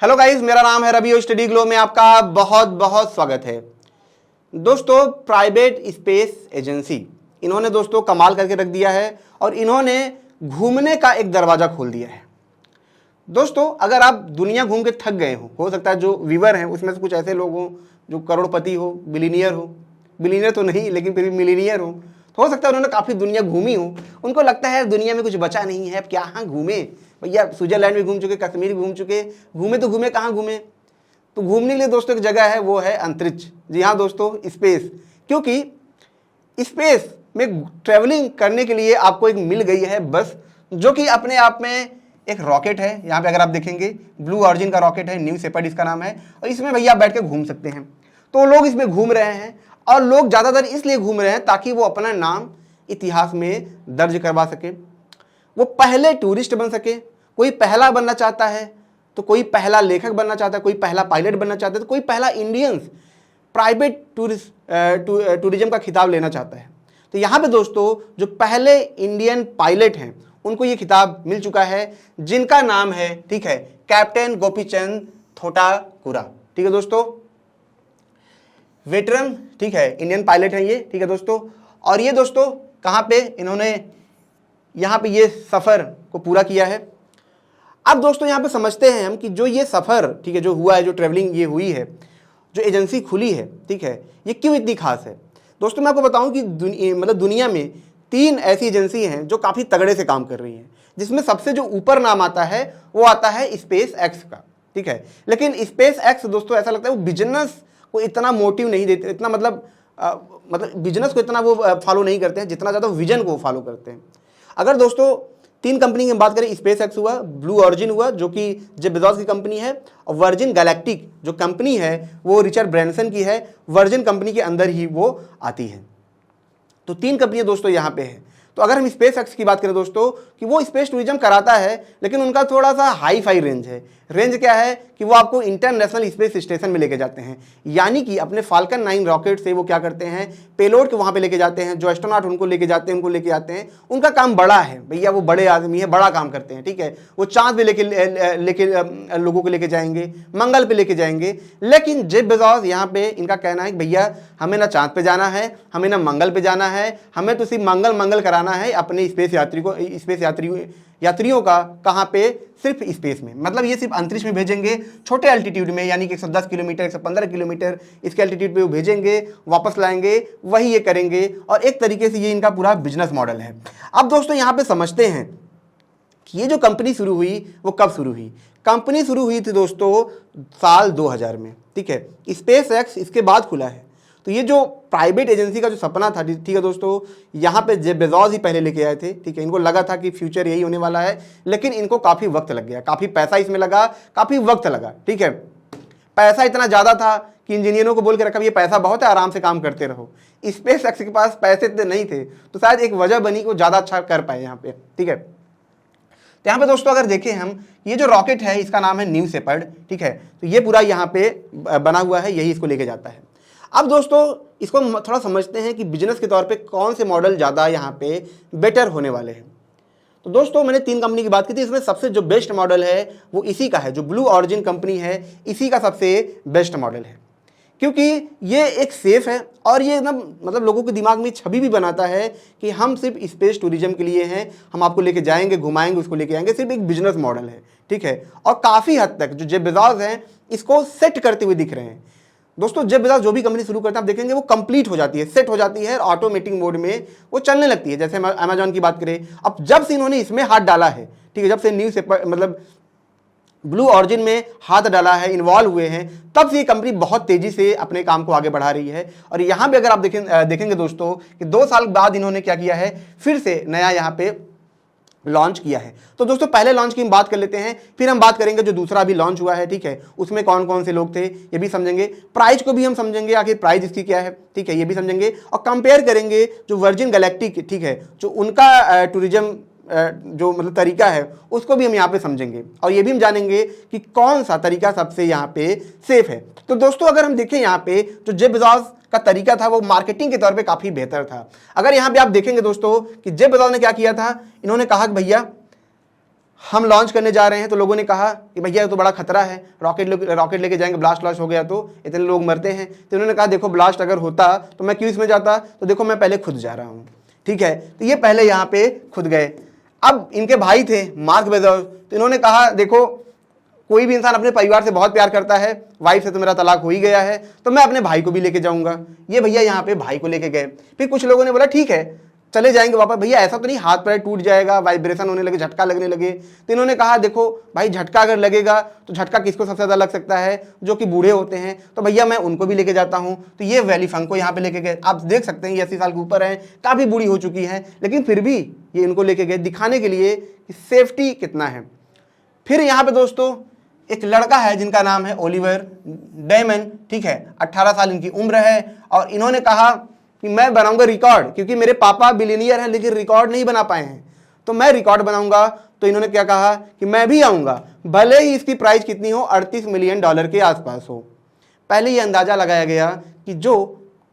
Hello guys, मेरा नाम है रवि और स्टडी ग्लो में आपका बहुत बहुत स्वागत है। दोस्तों, प्राइवेट स्पेस एजेंसी इन्होंने दोस्तों कमाल करके रख दिया है और इन्होंने घूमने का एक दरवाजा खोल दिया है। दोस्तों, अगर आप दुनिया घूम के थक गए हो सकता है जो व्यूवर हैं उसमें से कुछ ऐसे लोग हों जो करोड़पति हो, बिलीनियर तो नहीं लेकिन फिर भी मिलीनियर हो सकता है उन्होंने काफ़ी दुनिया घूमी हो। उनको लगता है दुनिया में कुछ बचा नहीं है, अब क्या हाँ घूमे भैया। स्विट्जरलैंड भी घूम चुके, कश्मीर भी घूम चुके, घूमे तो घूमे, कहाँ घूमे? तो घूमने के लिए दोस्तों एक जगह है, वो है अंतरिक्ष। जी हाँ दोस्तों, स्पेस। क्योंकि स्पेस में ट्रैवलिंग करने के लिए आपको एक मिल गई है बस, जो कि अपने आप में एक रॉकेट है। यहाँ पे अगर आप देखेंगे ब्लू ऑरिजिन का रॉकेट है, न्यू शेपर्ड इसका नाम है, और इसमें भैया आप बैठ के घूम सकते हैं। तो लोग इसमें घूम रहे हैं और लोग ज़्यादातर इसलिए घूम रहे हैं ताकि वो अपना नाम इतिहास में दर्ज करवा सके, वो पहले टूरिस्ट बन सके। कोई पहला बनना चाहता है तो कोई पहला लेखक बनना चाहता है, कोई पहला पायलट बनना चाहता है, तो कोई पहला इंडियंस प्राइवेट टूरिज्म का खिताब लेना चाहता है। तो यहाँ पे दोस्तों जो पहले इंडियन पायलट हैं उनको ये खिताब मिल चुका है, जिनका नाम है, ठीक है, कैप्टन गोपीचंद थोटाकुरा। ठीक है दोस्तों, वेटरन, ठीक है, इंडियन पायलट हैं ये। ठीक है दोस्तों, और ये दोस्तों कहाँ पे इन्होंने यहाँ पे ये सफ़र को पूरा किया है। अब दोस्तों यहाँ पे समझते हैं हम कि जो ये सफ़र, ठीक है, जो हुआ है, जो ट्रैवलिंग ये हुई है, जो एजेंसी खुली है, ठीक है, ये क्यों इतनी खास है। दोस्तों मैं आपको बताऊं कि दुनिया में 3 ऐसी एजेंसी हैं जो काफ़ी तगड़े से काम कर रही हैं, जिसमें सबसे जो ऊपर नाम आता है वो आता है स्पेस एक्स का। ठीक है, लेकिन स्पेस एक्स दोस्तों ऐसा लगता है वो बिजनेस को इतना मोटिव नहीं देते, इतना मतलब बिजनेस को इतना वो फॉलो नहीं करते हैं जितना ज़्यादा विजन को फॉलो करते हैं। अगर दोस्तों 3 कंपनी की बात करें, स्पेस एक्स हुआ, ब्लू ऑरिजिन हुआ जो कि जेफ बेजोस की कंपनी है, और वर्जिन गैलेक्टिक जो कंपनी है वो रिचर्ड ब्रैंसन की है, वर्जिन कंपनी के अंदर ही वो आती है। तो 3 कंपनियां दोस्तों यहाँ पे हैं। तो अगर हम स्पेस एक्स की बात करें दोस्तों कि वो स्पेस टूरिज्म कराता है, लेकिन उनका थोड़ा सा हाई फाई रेंज है। रेंज क्या है कि वो आपको इंटरनेशनल स्पेस स्टेशन में लेके जाते हैं, यानी कि अपने फाल्कन 9 रॉकेट से वो क्या करते हैं, पेलोड को वहाँ पे लेके जाते हैं, जो एस्ट्रोनॉट उनको लेके जाते हैं, उनको लेके आते हैं। उनका काम बड़ा है भैया, वो बड़े आदमी है, बड़ा काम करते हैं। ठीक है, वो चाँद पे लेके लोगों को लेके जाएंगे, मंगल पे लेके जाएंगे। लेकिन जेफ बेजोस यहाँ पे इनका कहना है कि भैया हमें ना चाँद पे जाना है, हमें ना मंगल पे जाना है, हमें तो सिर्फ मंगल कराना है अपने स्पेस यात्रियों का। कहाँ पे? सिर्फ स्पेस में, मतलब ये सिर्फ अंतरिक्ष में भेजेंगे, छोटे एल्टीट्यूड में, यानी कि 110 किलोमीटर 115 किलोमीटर इसके एल्टीट्यूड पे वो भेजेंगे, वापस लाएंगे, वही ये करेंगे। और एक तरीके से ये इनका पूरा बिजनेस मॉडल है। अब दोस्तों यहाँ पे समझते हैं कि ये जो कंपनी शुरू हुई वो कब शुरू हुई। कंपनी शुरू हुई थी दोस्तों साल 2000 में। ठीक है, स्पेस एक्स इसके बाद खुला है। तो ये जो प्राइवेट एजेंसी का जो सपना था, ठीक है दोस्तों, यहाँ पे जेफ बेजोस ही पहले लेके आए थे। ठीक है, इनको लगा था कि फ्यूचर यही होने वाला है, लेकिन इनको काफ़ी वक्त लग गया, काफ़ी पैसा इसमें लगा, काफ़ी वक्त लगा। ठीक है, पैसा इतना ज़्यादा था कि इंजीनियरों को बोल के रखा ये पैसा बहुत है, आराम से काम करते रहो। स्पेस एक्स के पास पैसे इतने नहीं थे, तो शायद एक वजह बनी को ज़्यादा अच्छा कर पाए यहाँ पे। ठीक है, तो यहाँ पे दोस्तों अगर देखें हम, ये जो रॉकेट है इसका नाम है न्यू शेपर्ड। ठीक है, तो ये पूरा यहाँ पे बना हुआ है, यही इसको लेके जाता है। अब दोस्तों इसको थोड़ा समझते हैं कि बिजनेस के तौर पे कौन से मॉडल ज़्यादा यहाँ पे बेटर होने वाले हैं। तो दोस्तों मैंने 3 कंपनी की बात की थी, इसमें सबसे जो बेस्ट मॉडल है वो इसी का है, जो ब्लू ऑरिजिन कंपनी है, इसी का सबसे बेस्ट मॉडल है। क्योंकि ये एक सेफ है और ये एकदम मतलब लोगों के दिमाग में छवि भी बनाता है कि हम सिर्फ स्पेस टूरिज्म के लिए हैं, हम आपको लेके जाएंगे, घुमाएंगे, उसको लेके आएंगे, सिर्फ एक बिजनेस मॉडल है। ठीक है, और काफ़ी हद तक जो जेफ बेजोस हैं इसको सेट करते हुए दिख रहे हैं। दोस्तों जेफ बेजोस जो भी कंपनी शुरू करते हैं आप देखेंगे वो कंप्लीट हो जाती है, सेट हो जाती है, ऑटोमेटिक मोड में वो चलने लगती है। जैसे अमेजॉन की बात करें, अब जब से इन्होंने इसमें हाथ डाला है, ठीक है, जब से न्यू शेपर्ड मतलब ब्लू ऑरिजिन में हाथ डाला है, इन्वॉल्व हुए हैं, तब से ये कंपनी बहुत तेजी से अपने काम को आगे बढ़ा रही है। और यहाँ पे अगर आप देखेंगे दोस्तों कि 2 साल बाद इन्होंने क्या किया है, फिर से नया यहाँ पे लॉन्च किया है। तो दोस्तों पहले लॉन्च की हम बात कर लेते हैं, फिर हम बात करेंगे जो दूसरा अभी लॉन्च हुआ है। ठीक है, उसमें कौन कौन से लोग थे ये भी समझेंगे, प्राइस को भी हम समझेंगे, आखिर प्राइस इसकी क्या है। ठीक है, ये भी समझेंगे और कंपेयर करेंगे जो वर्जिन गैलेक्टिक, ठीक है, जो उनका टूरिज्म जो मतलब तरीका है उसको भी हम यहाँ पे समझेंगे, और ये भी हम जानेंगे कि कौन सा तरीका सबसे यहाँ पे सेफ है। तो दोस्तों अगर हम देखें यहाँ पे जो जेफ बेजोस का तरीका था वो मार्केटिंग के तौर पे काफ़ी बेहतर था। अगर यहाँ पे आप देखेंगे दोस्तों कि जेफ बेजोस ने क्या किया था, इन्होंने कहा कि भैया हम लॉन्च करने जा रहे हैं, तो लोगों ने कहा कि भैया तो बड़ा खतरा है, रॉकेट लेके जाएंगे, ब्लास्ट हो गया तो इतने लोग मरते हैं। तो उन्होंने कहा देखो ब्लास्ट अगर होता तो मैं क्यों इसमें जाता, तो देखो मैं पहले खुद जा रहा हूँ, ठीक है। तो ये पहले यहाँ पे खुद गए। अब इनके भाई थे मार्क बेजोस, तो इन्होंने कहा देखो कोई भी इंसान अपने परिवार से बहुत प्यार करता है, वाइफ से तो मेरा तलाक हो ही गया है, तो मैं अपने भाई को भी लेके जाऊंगा। ये भैया यहाँ पे भाई को लेके गए। फिर कुछ लोगों ने बोला ठीक है चले जाएंगे वापस। भैया ऐसा तो नहीं हाथ पैर टूट जाएगा, वाइब्रेशन होने लगे, झटका लगने लगे। तो इन्होंने कहा देखो भाई झटका अगर लगेगा तो झटका किसको सबसे ज़्यादा लग सकता है, जो कि बूढ़े होते हैं, तो भैया मैं उनको भी लेके जाता हूँ। तो ये वैली फंग को यहाँ पे लेके गए। आप देख सकते हैं ये 80 साल के ऊपर है, काफ़ी बूढ़ी हो चुकी है, लेकिन फिर भी ये इनको लेके गए दिखाने के लिए कि सेफ्टी कितना है। फिर यहाँ पे दोस्तों एक लड़का है जिनका नाम है ओलिवर डेमन, ठीक है, 18 साल इनकी उम्र है। और इन्होंने कहा कि मैं बनाऊंगा रिकॉर्ड, क्योंकि मेरे पापा बिलियनियर हैं लेकिन रिकॉर्ड नहीं बना पाए हैं, तो मैं रिकॉर्ड बनाऊंगा। तो इन्होंने क्या कहा कि मैं भी आऊंगा, भले ही इसकी प्राइस कितनी हो, $38 मिलियन के आसपास हो। पहले ये अंदाजा लगाया गया कि जो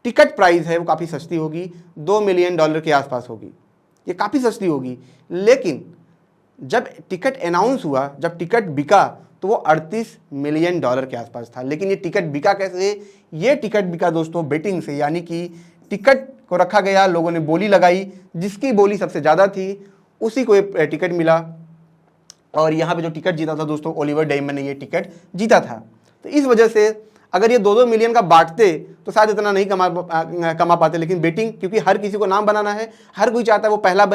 टिकट प्राइस है वो काफ़ी सस्ती होगी, $2 मिलियन के आसपास होगी, ये काफ़ी सस्ती होगी। लेकिन जब टिकट अनाउंस हुआ, जब टिकट बिका, तो वो $38 मिलियन के आसपास था। लेकिन ये टिकट बिका कैसे, ये टिकट बिका दोस्तों बेटिंग से, यानी कि टिकट को रखा गया, लोगों ने बोली लगाई, जिसकी बोली सबसे ज़्यादा थी उसी को ये टिकट मिला। और यहाँ पे जो टिकट जीता था दोस्तों, ओलिवर डेमन ने ये टिकट जीता था। तो इस वजह से अगर ये 2-2 मिलियन का बांटते तो शायद इतना नहीं कमा पाते, लेकिन बेटिंग, क्योंकि हर किसी को नाम बनाना है, हर कोई चाहता है वो पहला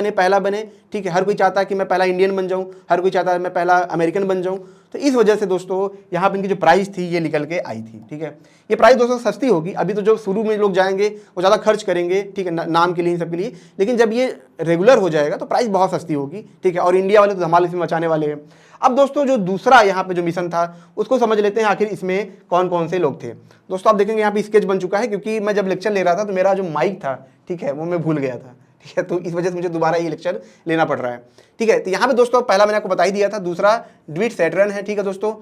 बने, ठीक है, हर कोई चाहता है कि मैं पहला इंडियन बन जाऊं, हर कोई चाहता है मैं पहला अमेरिकन बन जाऊं। तो इस वजह से दोस्तों यहाँ पर इनकी जो प्राइस थी ये निकल के आई थी, ठीक है। ये प्राइस दोस्तों सस्ती होगी, अभी तो जो शुरू में लोग जाएंगे वो ज़्यादा खर्च करेंगे, ठीक है, नाम के लिए, इन सब के लिए, लेकिन जब ये रेगुलर हो जाएगा तो प्राइस बहुत सस्ती होगी, ठीक है। और इंडिया वाले तो धमाल इसमें मचाने वाले हैं। अब दोस्तों जो दूसरा यहाँ पे जो मिशन था उसको समझ लेते हैं, आखिर इसमें कौन कौन से लोग थे। दोस्तों आप देखेंगे यहाँ पे स्केच बन चुका है, क्योंकि मैं जब लेक्चर ले रहा था तो मेरा जो माइक था, ठीक है, वो मैं भूल गया था, ठीक है, तो इस वजह से मुझे दोबारा ये लेक्चर लेना पड़ रहा है, ठीक है। तो यहाँ पे दोस्तों पहला मैंने आपको बता ही दिया था, दूसरा ड्वीट सैटर्न है, ठीक है दोस्तों।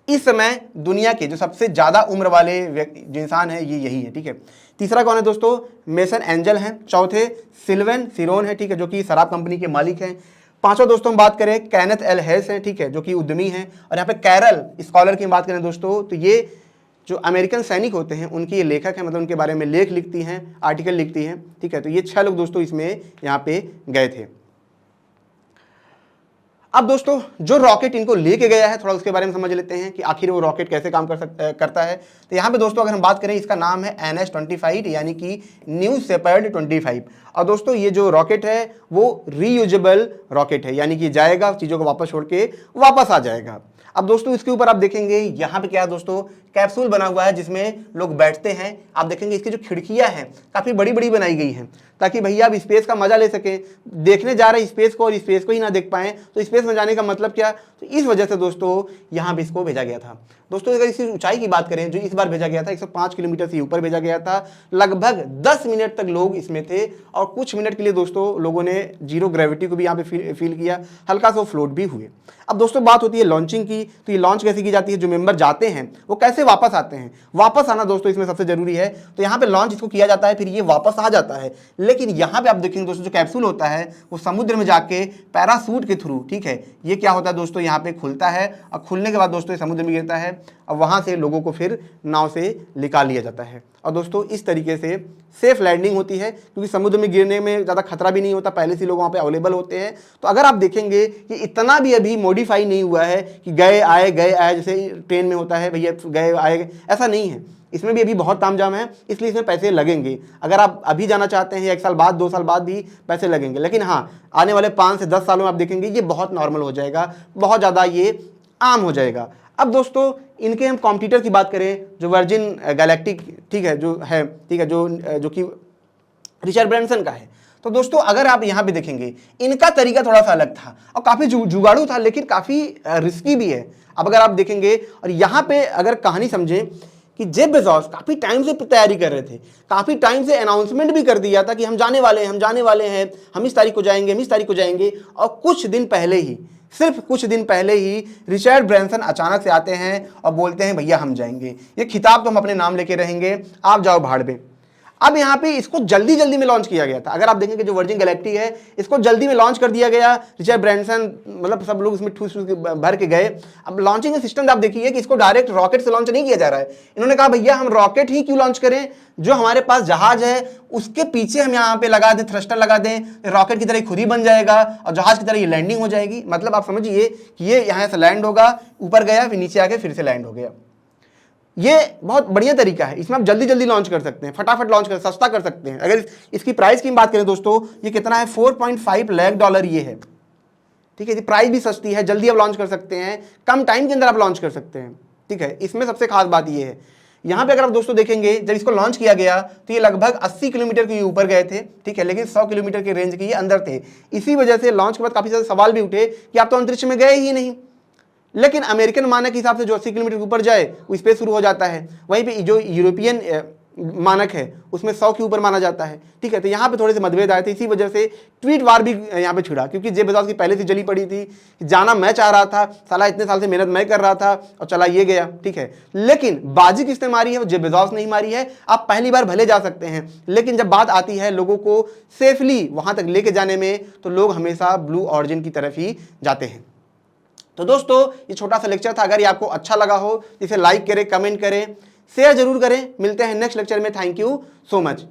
इस समय दुनिया के जो सबसे ज़्यादा उम्र वाले व्यक्ति जो इंसान है ये यही है, ठीक है। तीसरा कौन है दोस्तों, मेसन एंजल हैं। चौथे सिल्वेन सिरोन है, ठीक है, जो कि शराब कंपनी के मालिक हैं। पांचवा दोस्तों हम बात करें कैनेथ एल हेस हैं, ठीक है, जो कि उद्यमी हैं। और यहाँ पे कैरल स्कॉलर की बात करें दोस्तों, तो ये जो अमेरिकन सैनिक होते हैं उनकी ये लेखक है, मतलब उनके बारे में लेख लिखती हैं, आर्टिकल लिखती हैं, ठीक है। तो ये 6 लोग दोस्तों इसमें यहाँ पे गए थे। अब दोस्तों जो रॉकेट इनको लेके गया है थोड़ा उसके बारे में समझ लेते हैं कि आखिर वो रॉकेट कैसे काम करता है। तो यहाँ पे दोस्तों अगर हम बात करें, इसका नाम है NH-25, यानी कि न्यू शेपर्ड 25। और दोस्तों ये जो रॉकेट है वो रीयूजेबल रॉकेट है, यानी कि जाएगा, चीज़ों को वापस छोड़ के वापस आ जाएगा। अब दोस्तों इसके ऊपर आप देखेंगे यहाँ पे क्या है दोस्तों, कैप्सूल बना हुआ है जिसमें लोग बैठते हैं। आप देखेंगे इसकी जो खिड़कियां हैं काफ़ी बड़ी बड़ी बनाई गई हैं, ताकि भैया आप स्पेस का मजा ले सकें। देखने जा रहे स्पेस को और स्पेस को ही ना देख पाएं, तो स्पेस में जाने का मतलब क्या, तो इस वजह से दोस्तों यहाँ पे इसको भेजा गया था। दोस्तों अगर इसकी ऊंचाई की बात करें, जो इस बार भेजा गया था 105 किलोमीटर से ऊपर भेजा गया था। लगभग 10 मिनट तक लोग इसमें थे, और कुछ मिनट के लिए दोस्तों लोगों ने जीरो ग्रेविटी को भी यहाँ पे फील किया, हल्का सा फ्लोट भी हुए। अब दोस्तों बात होती है लॉन्चिंग की, तो ये लॉन्च कैसे की जाती है, जो मेंबर जाते हैं वो कैसे वापस आते हैं। वापस आना दोस्तों इसमें सबसे जरूरी है। तो यहाँ पे लॉन्च इसको किया जाता है, फिर ये वापस आ जाता है। लेकिन यहाँ पे आप देखेंगे दोस्तों जो कैप्सूल होता है वो समुद्र में जाके पैरासूट के थ्रू, ठीक है, ये क्या होता है दोस्तों, यहाँ पे खुलता है, और खुलने के बाद दोस्तों ये समुद्र में गिरता है, और वहाँ से लोगों को फिर नाव से निकाल लिया जाता है। और दोस्तों इस तरीके से सेफ लैंडिंग होती है, क्योंकि समुद्र में गिरने में ज़्यादा खतरा भी नहीं होता, पहले से लोग वहाँ पे अवेलेबल होते हैं। तो अगर आप देखेंगे ये इतना भी अभी मॉडिफाई नहीं हुआ है कि गए आए जैसे ट्रेन में होता है, भैया गए आए, ऐसा नहीं है। इसमें भी अभी बहुत तामझाम है, इसलिए इसमें पैसे लगेंगे। अगर आप अभी जाना चाहते हैं 1 साल बाद 2 साल बाद भी पैसे लगेंगे, लेकिन हाँ आने वाले 5 से 10 सालों में आप देखेंगे ये बहुत नॉर्मल हो जाएगा, बहुत ज़्यादा ये आम हो जाएगा। अब दोस्तों इनके हम कॉम्पिटिटर की बात करें, जो वर्जिन गैलेक्टिक, ठीक है, जो है, ठीक है, जो कि रिचर्ड ब्रैंसन का है। तो दोस्तों अगर आप यहाँ पे देखेंगे इनका तरीका थोड़ा सा अलग था और काफ़ी जुगाड़ू था, लेकिन काफ़ी रिस्की भी है। अब अगर आप देखेंगे और यहाँ पे अगर कहानी समझें कि जेफ बेजोस काफ़ी टाइम से तैयारी कर रहे थे, काफ़ी टाइम से अनाउंसमेंट भी कर दिया था कि हम जाने वाले हैं, हम इस तारीख को जाएंगे, और कुछ दिन पहले ही, सिर्फ कुछ दिन पहले ही रिचर्ड ब्रैंसन अचानक से आते हैं और बोलते हैं भैया हम जाएंगे, ये खिताब तो हम अपने नाम लेके रहेंगे, आप जाओ भाड़ में। अब यहाँ पे इसको जल्दी जल्दी में लॉन्च किया गया था। अगर आप देखेंगे जो वर्जिन गैलेक्सी है इसको जल्दी में लॉन्च कर दिया गया, रिचर्ड ब्रैंसन मतलब सब लोग इसमें ठूस भर के गए। अब लॉन्चिंग का सिस्टम आप देखिए कि इसको डायरेक्ट रॉकेट से लॉन्च नहीं किया जा रहा है। इन्होंने कहा भैया हम रॉकेट ही क्यों लॉन्च करें, जो हमारे पास जहाज है उसके पीछे हम यहाँ पे लगा दें, थ्रस्टर लगा दें, रॉकेट की तरह खुद ही बन जाएगा और जहाज की तरह ये लैंडिंग हो जाएगी। मतलब आप समझिए कि ये यहाँ से लैंड होगा, ऊपर गया, फिर नीचे आके फिर से लैंड हो गया। ये बहुत बढ़िया तरीका है, इसमें आप जल्दी जल्दी लॉन्च कर सकते हैं, फटाफट लॉन्च कर, सस्ता कर सकते हैं। अगर इसकी प्राइस की बात करें दोस्तों, ये कितना है, $4.5 लाख ये है। ठीक है जी, प्राइस भी सस्ती है, जल्दी आप लॉन्च कर सकते हैं, कम टाइम के अंदर आप लॉन्च कर सकते हैं। ठीक है, इसमें सबसे खास बात ये है, यहाँ पे अगर आप दोस्तों देखेंगे जब इसको लॉन्च किया गया तो ये लगभग 80 किलोमीटर के ऊपर गए थे। ठीक है, लेकिन 100 किलोमीटर के रेंज के ये अंदर थे। इसी वजह से लॉन्च के बाद काफी सारे सवाल भी उठे कि आप तो अंतरिक्ष में गए ही नहीं। लेकिन अमेरिकन मानक के हिसाब से जो 80 किलोमीटर के ऊपर जाए वो स्पेस शुरू हो जाता है, वहीं पे जो यूरोपियन मानक है उसमें 100 के ऊपर माना जाता है। ठीक है, तो यहाँ पे थोड़े से मतभेद आए थे, इसी वजह से ट्वीट वार भी यहाँ पे छिड़ा, क्योंकि जेफ बेजोस की पहले से जली पड़ी थी कि जाना मैं चाह रहा था, साला इतने साल से मेहनत मैं कर रहा था और चला ये गया। ठीक है, लेकिन बाजी किसने मारी है, वो जेफ बेजोस नहीं मारी है। आप पहली बार भले जा सकते हैं, लेकिन जब बात आती है लोगों को सेफली वहां तक लेके जाने में, तो लोग हमेशा ब्लू ऑरिजिन की तरफ ही जाते हैं। तो दोस्तों ये छोटा सा लेक्चर था, अगर ये आपको अच्छा लगा हो इसे लाइक करें, कमेंट करें, शेयर जरूर करें। मिलते हैं नेक्स्ट लेक्चर में। Thank you so much.